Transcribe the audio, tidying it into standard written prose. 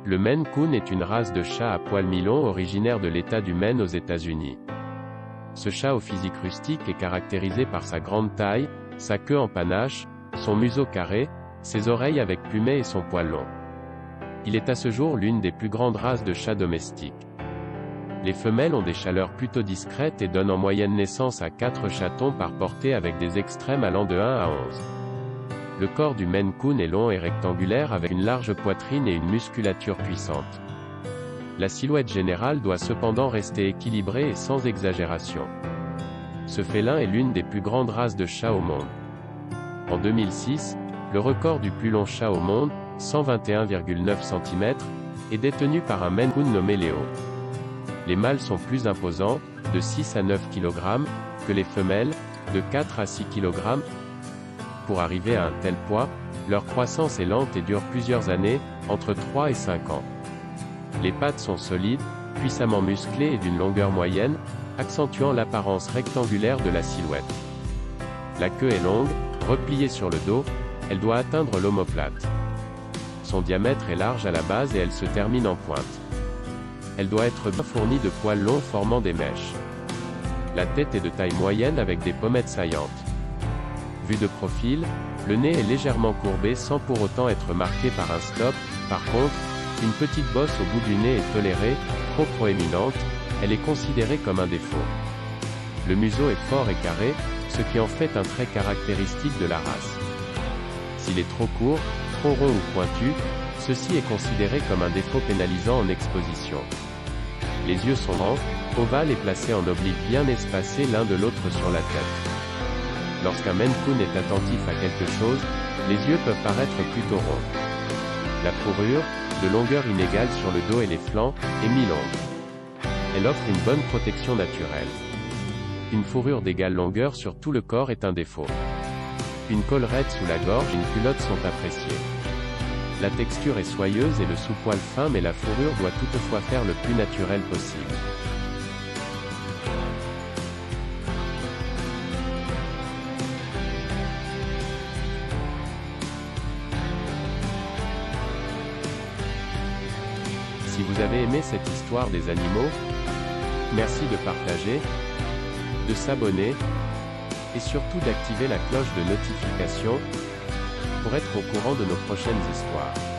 Le Maine Coon est une race de chat à poils mi-longs originaire de l'État du Maine aux États-Unis. Ce chat au physique rustique est caractérisé par sa grande taille, sa queue en panache, son museau carré, ses oreilles avec plumet et son poil long. Il est à ce jour l'une des plus grandes races de chats domestiques. Les femelles ont des chaleurs plutôt discrètes et donnent en moyenne naissance à 4 chatons par portée avec des extrêmes allant de 1 à 11. Le corps du Maine Coon est long et rectangulaire avec une large poitrine et une musculature puissante. La silhouette générale doit cependant rester équilibrée et sans exagération. Ce félin est l'une des plus grandes races de chats au monde. En 2006, le record du plus long chat au monde, 121,9 cm, est détenu par un Maine Coon nommé Léo. Les mâles sont plus imposants, de 6 à 9 kg, que les femelles, de 4 à 6 kg. Pour arriver à un tel poids, leur croissance est lente et dure plusieurs années, entre 3 et 5 ans. Les pattes sont solides, puissamment musclées et d'une longueur moyenne, accentuant l'apparence rectangulaire de la silhouette. La queue est longue, repliée sur le dos, elle doit atteindre l'omoplate. Son diamètre est large à la base et elle se termine en pointe. Elle doit être bien fournie de poils longs formant des mèches. La tête est de taille moyenne avec des pommettes saillantes. Vu de profil, le nez est légèrement courbé sans pour autant être marqué par un stop. Par contre, une petite bosse au bout du nez est tolérée, trop proéminente, elle est considérée comme un défaut. Le museau est fort et carré, ce qui en fait un trait caractéristique de la race. S'il est trop court, trop rond ou pointu, ceci est considéré comme un défaut pénalisant en exposition. Les yeux sont grands, ovales et placés en oblique bien espacés l'un de l'autre sur la tête. Lorsqu'un Maine Coon est attentif à quelque chose, les yeux peuvent paraître plutôt ronds. La fourrure, de longueur inégale sur le dos et les flancs, est mi-longue. Elle offre une bonne protection naturelle. Une fourrure d'égale longueur sur tout le corps est un défaut. Une collerette sous la gorge et une culotte sont appréciées. La texture est soyeuse et le sous-poil fin mais la fourrure doit toutefois faire le plus naturel possible. Si vous avez aimé cette histoire des animaux, merci de partager, de s'abonner, et surtout d'activer la cloche de notification, pour être au courant de nos prochaines histoires.